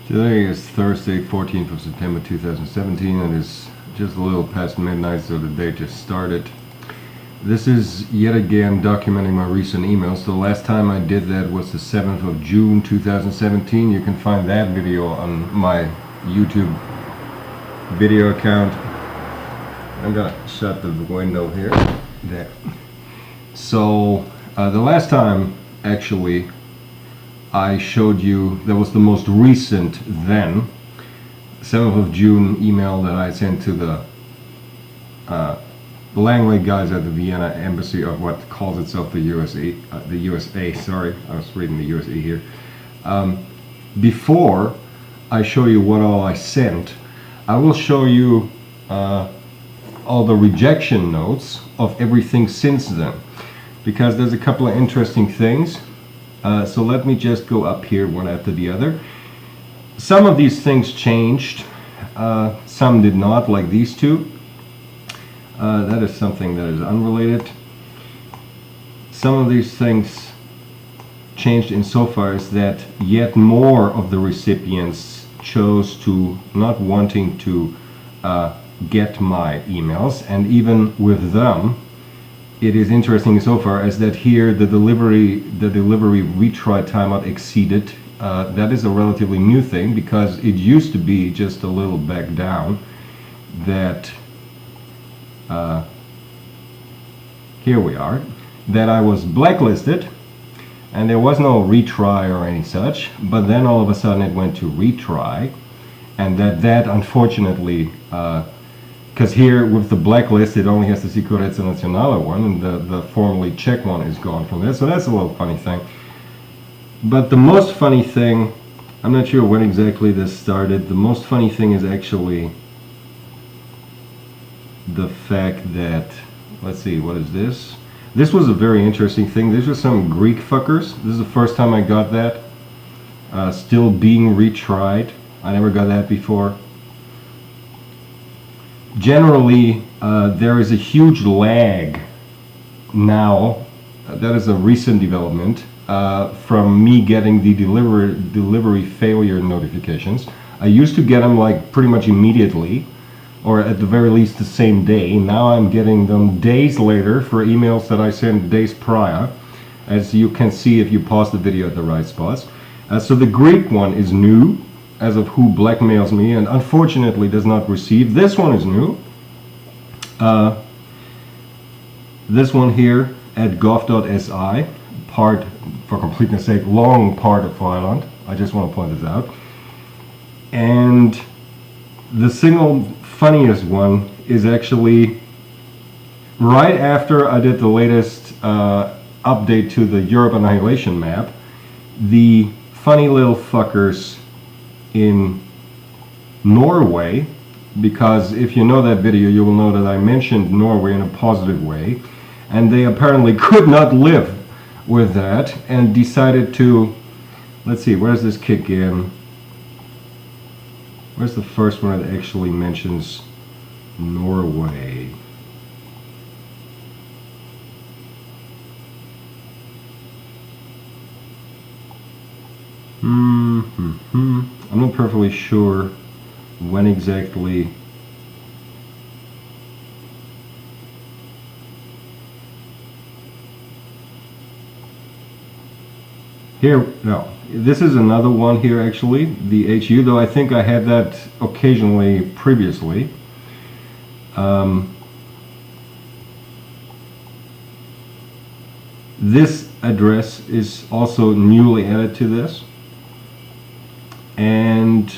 Today is Thursday, 14th of September 2017. It is just a little past midnight, so the day just started. This is yet again documenting my recent emails. The last time I did that was the 7th of June 2017. You can find that video on my YouTube video account. I'm gonna shut the window here. There. So the last time actually I showed you, that was the most recent then, 7th of June email that I sent to the Langley guys at the Vienna embassy of what calls itself the USA, sorry, I was reading the USA here. Before I show you what all I sent, I will show you all the rejection notes of everything since then, because there's a couple of interesting things. So let me just go up here one after the other. Some of these things changed, some did not, like these two. That is something that is unrelated. Some of these things changed insofar as that yet more of the recipients chose to not wanting to get my emails, and even with them, it is interesting so far as that here the delivery retry timeout exceeded. That is a relatively new thing, because it used to be just a little back down that here we are, that I was blacklisted and there was no retry or any such, but then all of a sudden it went to retry, and that unfortunately, because here with the blacklist it only has the Sicurezza Nazionale one, and the formally Czech one is gone from there, so that's a little funny thing. But the most funny thing, I'm not sure when exactly this started, the most funny thing is actually the fact that, let's see, what is this? This was a very interesting thing. These are some Greek fuckers. This is the first time I got that. Still being retried. I never got that before. Generally, there is a huge lag now, that is a recent development, from me getting the delivery failure notifications. I used to get them like pretty much immediately, or at the very least the same day. Now I'm getting them days later for emails that I sent days prior, as you can see if you pause the video at the right spots. So the Greek one is new, as of who blackmails me and unfortunately does not receive. This one is new. This one here at gov.si, part, for completeness sake, long part of Thailand. I just want to point this out. And the single funniest one is actually right after I did the latest update to the Europe Annihilation map. The funny little fuckers in Norway, because if you know that video you will know that I mentioned Norway in a positive way, and they apparently could not live with that and decided to, let's see, where does this kick in? Where's the first one that actually mentions Norway? I'm not perfectly sure when exactly. Here, no, this is another one here actually, the HU, though I think I had that occasionally previously. This address is also newly added to this. And,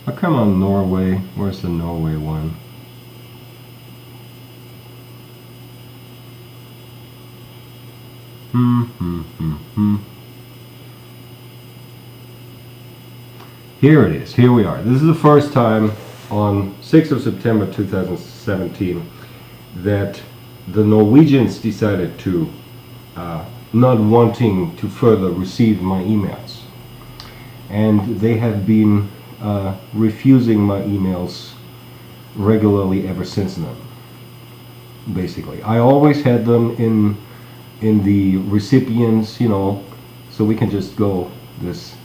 oh, come on, Norway, where's the Norway one? Here it is, here we are. This is the first time on 6th of September 2017 that the Norwegians decided to not wanting to further receive my emails. And they have been refusing my emails regularly ever since then, basically. I always had them in the recipients, you know, so we can just go this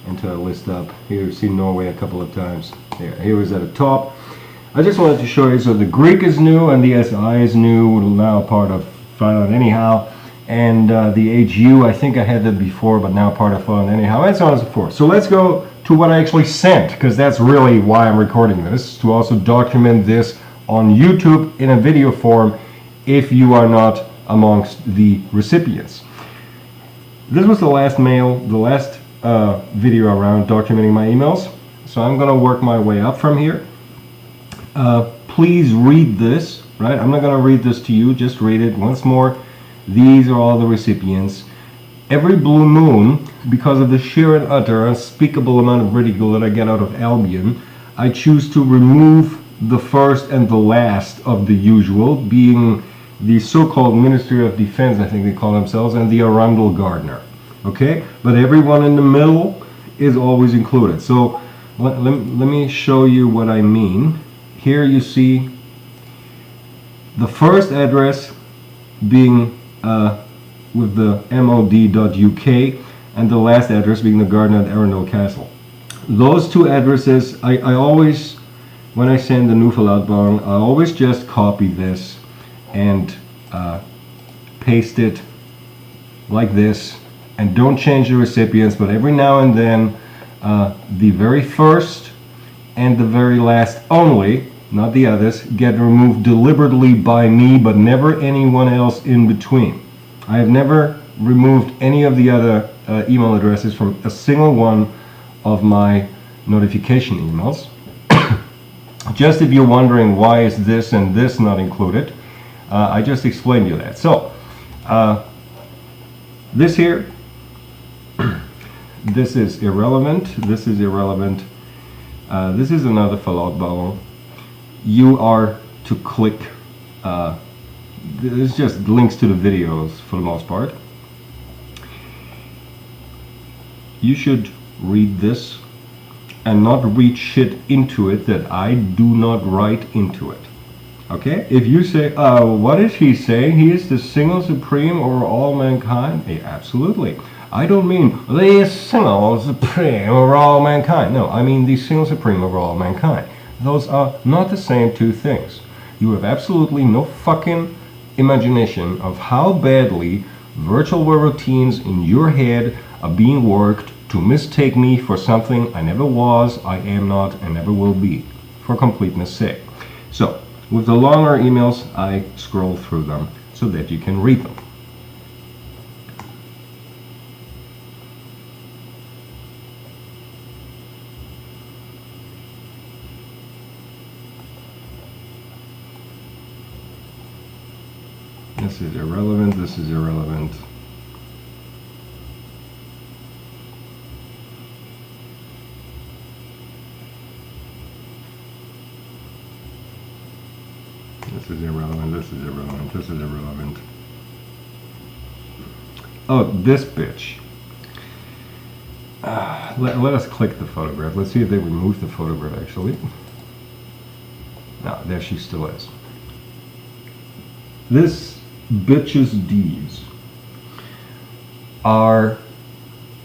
until I list up. Here you see Norway a couple of times. Here is at the top. I just wanted to show you, so the Greek is new and the SI is new, now part of Finland anyhow. And the HU, I think I had that before, but now part of Finland anyhow, and so on and so forth. So let's go to what I actually sent, because that's really why I'm recording this, to also document this on YouTube in a video form if you are not amongst the recipients. This was the last mail, the last video around documenting my emails. So I'm going to work my way up from here. Please read this, right? I'm not going to read this to you, just read it once more. These are all the recipients. Every blue moon, because of the sheer and utter unspeakable amount of ridicule that I get out of Albion, I choose to remove the first and the last of the usual, being the so-called Ministry of Defense, I think they call themselves, and the Arundel Gardener. Okay? But everyone in the middle is always included. So let me show you what I mean. Here you see the first address being with the mod.uk, and the last address being the garden at Arundel Castle. Those two addresses, I always, when I send the Newfoundland, I always just copy this and paste it like this, and don't change the recipients, but every now and then the very first and the very last only, not the others, get removed deliberately by me, but never anyone else in between. I have never removed any of the other email addresses from a single one of my notification emails. Just if you're wondering why is this and this not included, I just explained you that. So this here, this is irrelevant, this is irrelevant, this is another verlautbarung. You are to click, there's just links to the videos for the most part. You should read this and not read shit into it that I do not write into it. Okay? If you say, what is he saying? He is the single supreme over all mankind? Hey, absolutely. I don't mean the single supreme over all mankind. No, I mean the single supreme over all mankind. Those are not the same two things. You have absolutely no fucking imagination of how badly virtual routines in your head are being worked to mistake me for something I never was, I am not, and never will be, for completeness sake. So, with the longer emails, I scroll through them so that you can read them. This is irrelevant, this is irrelevant. This is irrelevant, this is irrelevant, this is irrelevant. Oh, this bitch. Let us click the photograph. Let's see if they removed the photograph actually. No, there she still is. This bitch's deeds are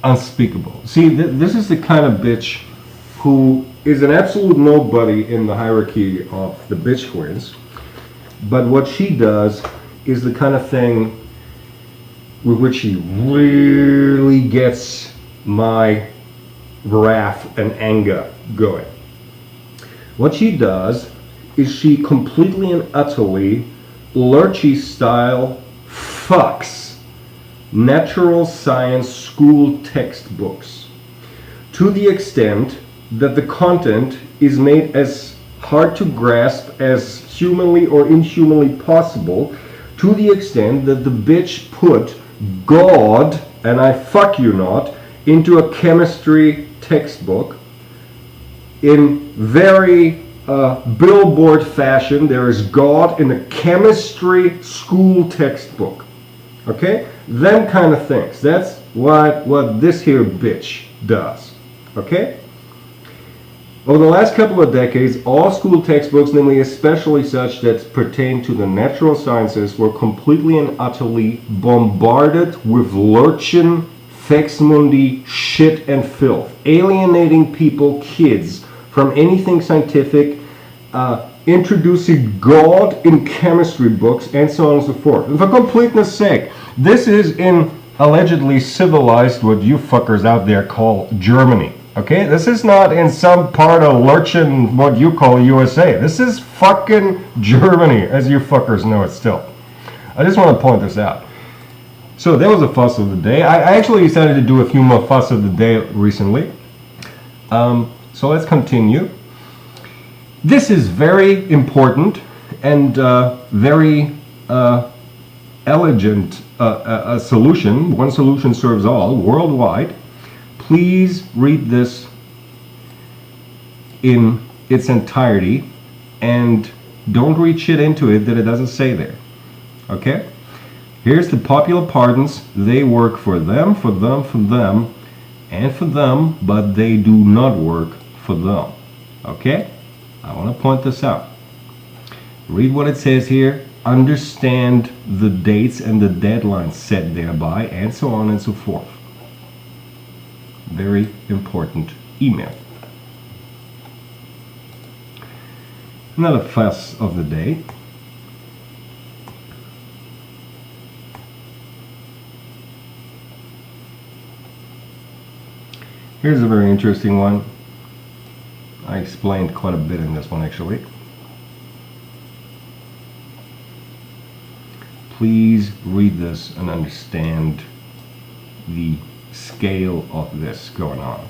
unspeakable. See, this is the kind of bitch who is an absolute nobody in the hierarchy of the bitch queens, but what she does is the kind of thing with which she really gets my wrath and anger going. What she does is she completely and utterly Lurchy style fucks natural science school textbooks to the extent that the content is made as hard to grasp as humanly or inhumanly possible, to the extent that the bitch put God, and I fuck you not, into a chemistry textbook in very billboard fashion. There is God in a chemistry school textbook. Okay? Them kind of things. That's what this here bitch does. Okay? Over the last couple of decades, all school textbooks, namely especially such that pertain to the natural sciences, were completely and utterly bombarded with lurchin Fex Mundi shit and filth, alienating people, kids, from anything scientific, introducing God in chemistry books, and so on and so forth. And for completeness sake, this is in allegedly civilized, what you fuckers out there call Germany. Okay, this is not in some part of lurchin, what you call USA. This is fucking Germany, as you fuckers know it still. I just want to point this out. So that was a fuss of the day. I actually decided to do a few more fuss of the day recently. So let's continue. This is very important and very elegant a solution. One solution serves all worldwide. Please read this in its entirety and don't read shit into it that it doesn't say there. Okay? Here's the popular pardons. They work for them, for them, for them, and for them, but they do not work for them. Okay? I want to point this out. Read what it says here. Understand the dates and the deadlines set thereby, and so on and so forth. Very important email. Another fuss of the day. Here's a very interesting one. I explained quite a bit in this one actually. Please read this and understand the scale of this going on.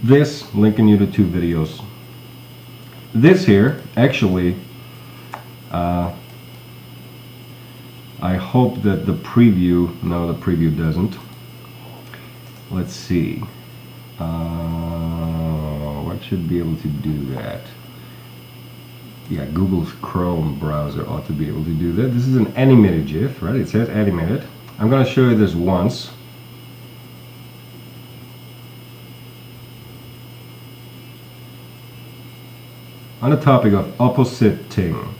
This, linking you to two videos. This here, actually, I hope that the preview, no, the preview doesn't. Let's see. What should be able to do that? Yeah, Google's Chrome browser ought to be able to do that. This is an animated GIF, right? It says animated. I'm going to show you this once. On the topic of oppositing.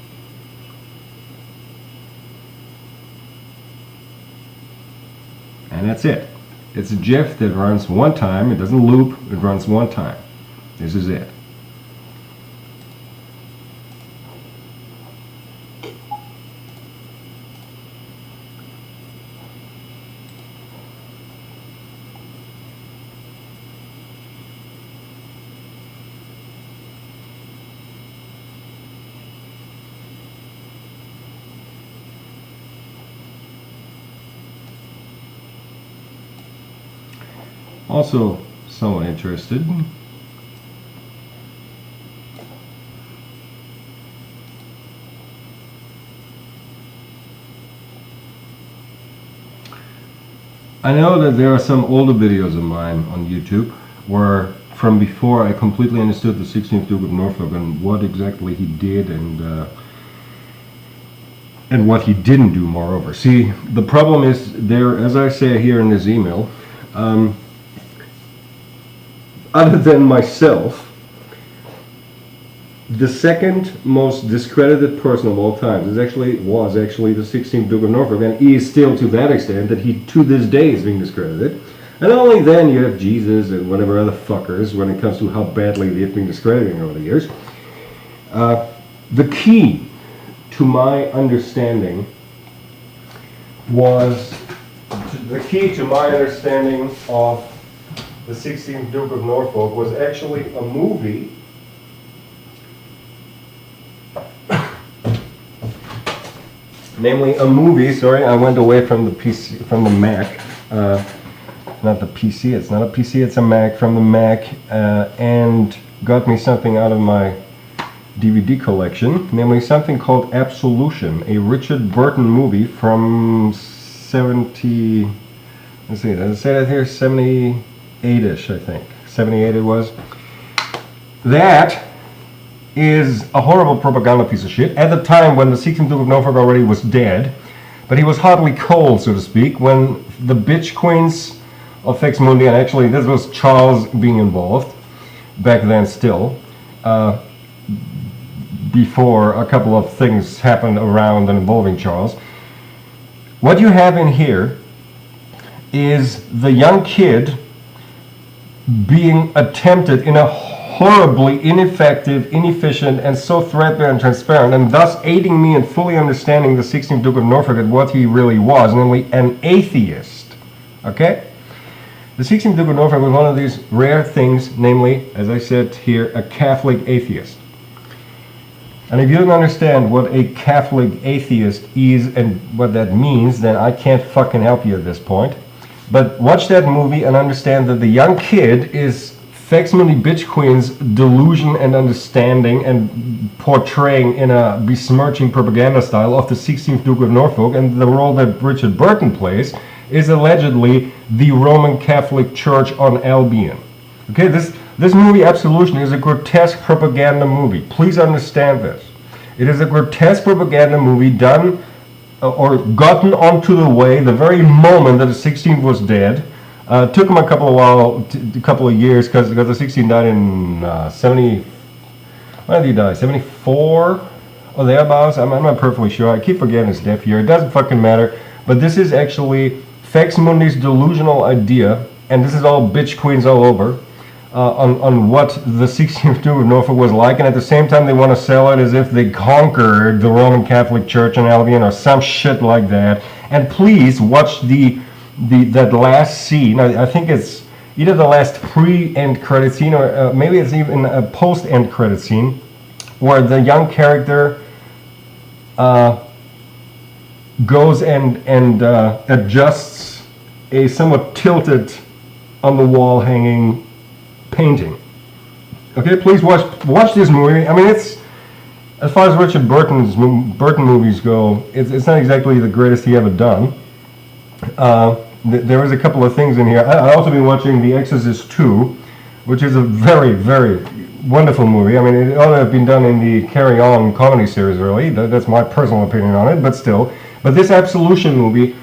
And that's it. It's a GIF that runs one time. It doesn't loop. It runs one time. This is it. Also, somewhat interested. I know that there are some older videos of mine on YouTube where from before I completely understood the 16th Duke of Norfolk and what exactly he did and what he didn't do moreover. See, the problem is there, as I say here in this email, other than myself, the second most discredited person of all time was actually the 16th Duke of Norfolk, and he is still to that extent that he to this day is being discredited. And only then you have Jesus and whatever other fuckers when it comes to how badly they've been discrediting over the years. The key to my understanding of the 16th Duke of Norfolk was actually a movie namely a movie, sorry, I went away from the PC, from the Mac, not the PC, it's not a PC, it's a Mac, from the Mac, and got me something out of my DVD collection, namely something called Absolution, a Richard Burton movie from 70, let's see, does it say that here, 78-ish, I think, 78 it was. That is a horrible propaganda piece of shit. At the time when the 16th Duke of Norfolk already was dead, but he was hotly cold, so to speak, when the bitch queens of Fex Mundi, and actually this was Charles being involved back then still, before a couple of things happened around and involving Charles. What you have in here is the young kid being attempted in a horribly ineffective, inefficient, and so threadbare and transparent, and thus aiding me in fully understanding the 16th Duke of Norfolk and what he really was, namely an atheist. Okay? The 16th Duke of Norfolk was one of these rare things, namely, as I said here, a Catholic atheist. And if you don't understand what a Catholic atheist is and what that means, then I can't fucking help you at this point. But watch that movie and understand that the young kid is facsimile bitch queen's delusion and understanding and portraying in a besmirching propaganda style of the 16th Duke of Norfolk, and the role that Richard Burton plays is allegedly the Roman Catholic Church on Albion. Okay, this movie, Absolution, is a grotesque propaganda movie. Please understand this. It is a grotesque propaganda movie done or gotten onto the way the very moment that the 16th was dead. Took him a couple of years because the 16th died in 70. When did he die? 74 or thereabouts? I'm not perfectly sure. I keep forgetting his death year. It doesn't fucking matter. But this is actually Faxmundi's delusional idea, and this is all bitch queens all over, on what the 16th Duke of Norfolk was like, and at the same time they want to sell it as if they conquered the Roman Catholic Church in Albion or some shit like that. And please watch that last scene. I think it's either the last pre-end credit scene or maybe it's even a post-end credit scene where the young character goes and adjusts a somewhat tilted on the wall hanging painting. Okay, please watch this movie. I mean, it's, as far as Richard Burton movies go, it's not exactly the greatest he ever done. There is a couple of things in here. I also been watching The Exorcist 2, which is a very, very wonderful movie. I mean, it ought to have been done in the Carry On comedy series, really. That's my personal opinion on it, but still. But this Absolution movie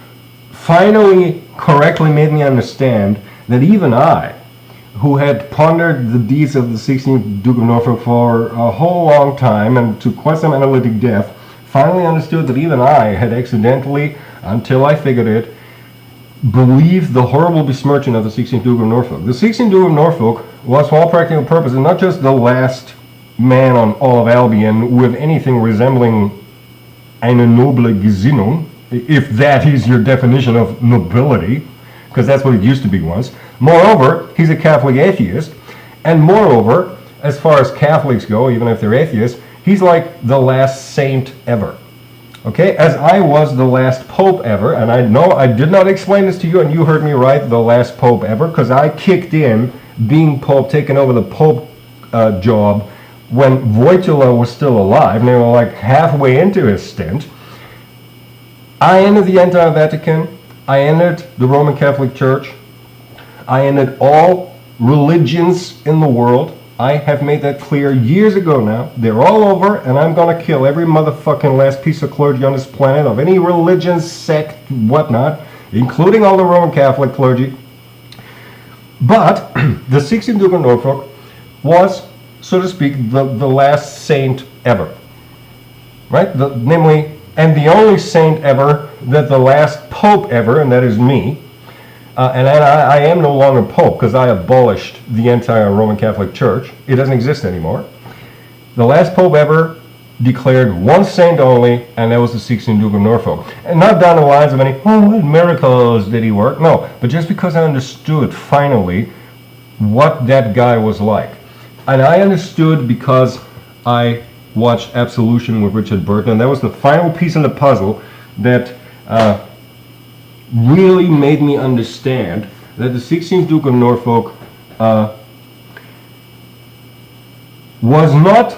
finally correctly made me understand that even I, who had pondered the deeds of the 16th Duke of Norfolk for a whole long time and to quite some analytic depth, finally understood that even I had accidentally, until I figured it, believed the horrible besmirching of the 16th Duke of Norfolk. The 16th Duke of Norfolk was, for all practical purposes, not just the last man on all of Albion with anything resembling eine noble Gesinnung, if that is your definition of nobility, because that's what it used to be once. Moreover, he's a Catholic atheist, and moreover, as far as Catholics go, even if they're atheists, he's like the last saint ever. Okay, as I was the last pope ever, and I know I did not explain this to you, and you heard me right, the last pope ever, because I kicked in being pope, taking over the pope job when Wojtyla was still alive, and they were like halfway into his stint. I ended the entire Vatican. I ended the Roman Catholic Church. I ended all religions in the world. I have made that clear years ago now. They're all over, and I'm going to kill every motherfucking last piece of clergy on this planet of any religion, sect, whatnot, including all the Roman Catholic clergy. But the 16th Duke of Norfolk was, so to speak, the last saint ever. Right? Namely, and the only saint ever that the last pope ever, and that is me, and I am no longer pope because I abolished the entire Roman Catholic Church. It doesn't exist anymore. The last pope ever declared one saint only, and that was the 16th Duke of Norfolk. And not down the lines of any, what miracles did he work? No, but just because I understood finally what that guy was like. And I understood because I watched Absolution with Richard Burton, and that was the final piece of the puzzle that really made me understand that the 16th Duke of Norfolk was not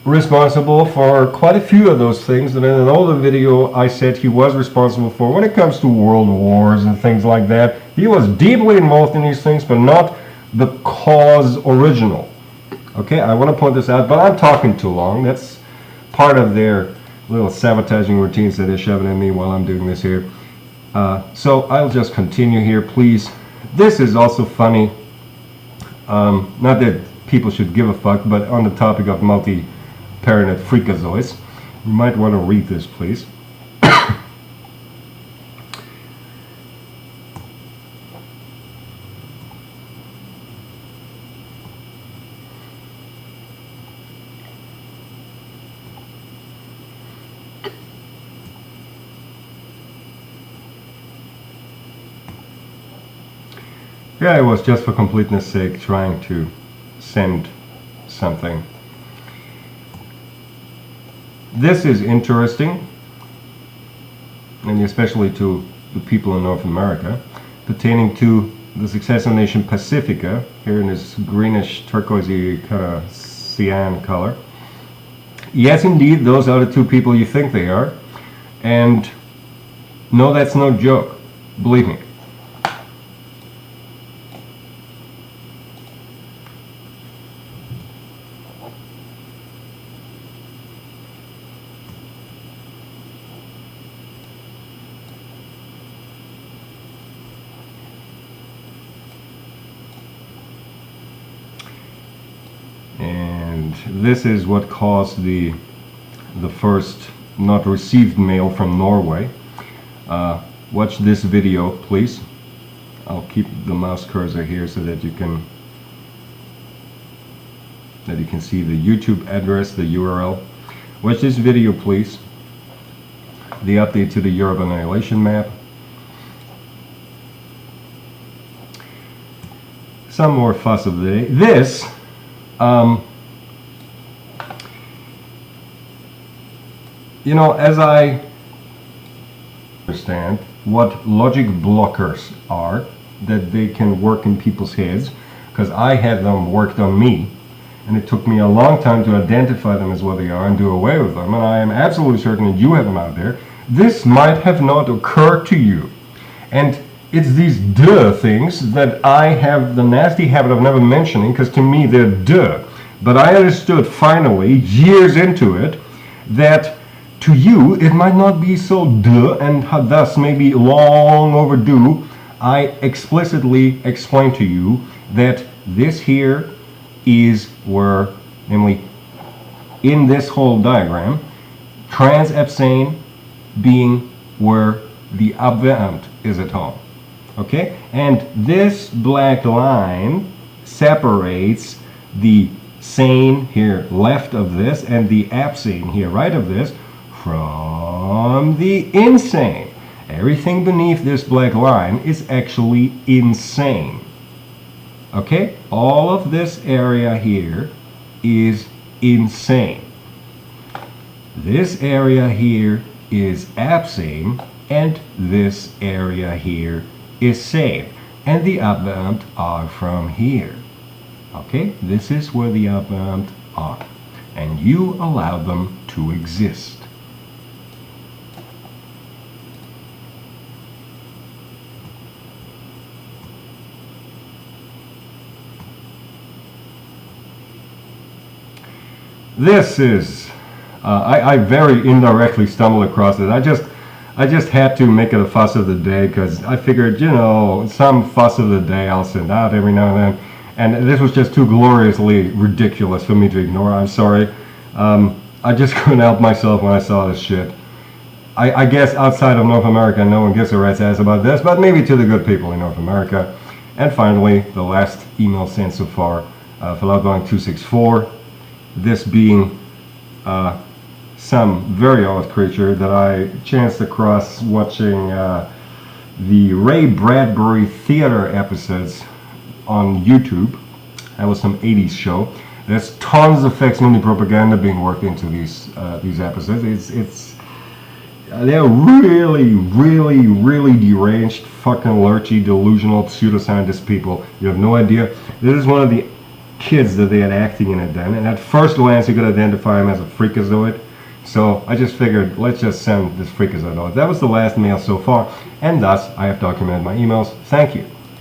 responsible for quite a few of those things that in an older video I said he was responsible for when it comes to world wars and things like that. He was deeply involved in these things, but not the cause original. Okay, I want to point this out, but I'm talking too long. That's part of their little sabotaging routines that they're shoving in me while I'm doing this here. So I'll just continue here, please. This is also funny. Not that people should give a fuck, but on the topic of multi-parentid freakazoids, you might want to read this, please. Here I was, just for completeness sake, trying to send something. This is interesting, and especially to the people in North America, pertaining to the successor nation Pacifica, here in this greenish turquoisey kind of cyan color. Yes, indeed, those are the two people you think they are, and no, that's no joke, believe me. And this is what caused the first not received mail from Norway. Watch this video, please. I'll keep the mouse cursor here so that you can see the YouTube address, the URL. Watch this video, please. The update to the Europe annihilation map. Some more fuss of the day. This, you know, as I understand what logic blockers are, that they can work in people's heads, because I had them worked on me, and it took me a long time to identify them as what they are and do away with them, and I am absolutely certain that you have them out there. This might have not occurred to you, and it's these duh things that I have the nasty habit of never mentioning, because to me they're duh. But I understood finally, years into it, that to you it might not be so duh, and thus maybe long overdue. I explicitly explained to you that this here is where, namely in this whole diagram, trans-abstain being where the Abwehramt is at home. Okay, and this black line separates the sane here left of this and the absane here right of this from the insane. Everything beneath this black line is actually insane. Okay, all of this area here is insane. This area here is absane, and this area here is sane, and the Abwehramt are from here. Okay, this is where the Abwehramt are, and you allow them to exist. This is, I very indirectly stumbled across it. I just had to make it a fuss of the day, because I figured, you know, some fuss of the day I'll send out every now and then. And this was just too gloriously ridiculous for me to ignore. I'm sorry. I just couldn't help myself when I saw this shit. I guess outside of North America, no one gives a rat's ass about this, but maybe to the good people in North America. And finally, the last email sent so far, for Wolfgang 264. This being some very odd creature that I chanced across watching the Ray Bradbury theater episodes on YouTube. That was some 80s show. There's tons of facsimile propaganda being worked into these episodes. They're really deranged, fucking lurchy, delusional, pseudoscientist people. You have no idea. This is one of the kids that they had acting in it then, and at first glance you could identify him as a freakazoid. So I just figured, let's just send this freakazoid out. That was the last mail so far, and thus I have documented my emails. Thank you.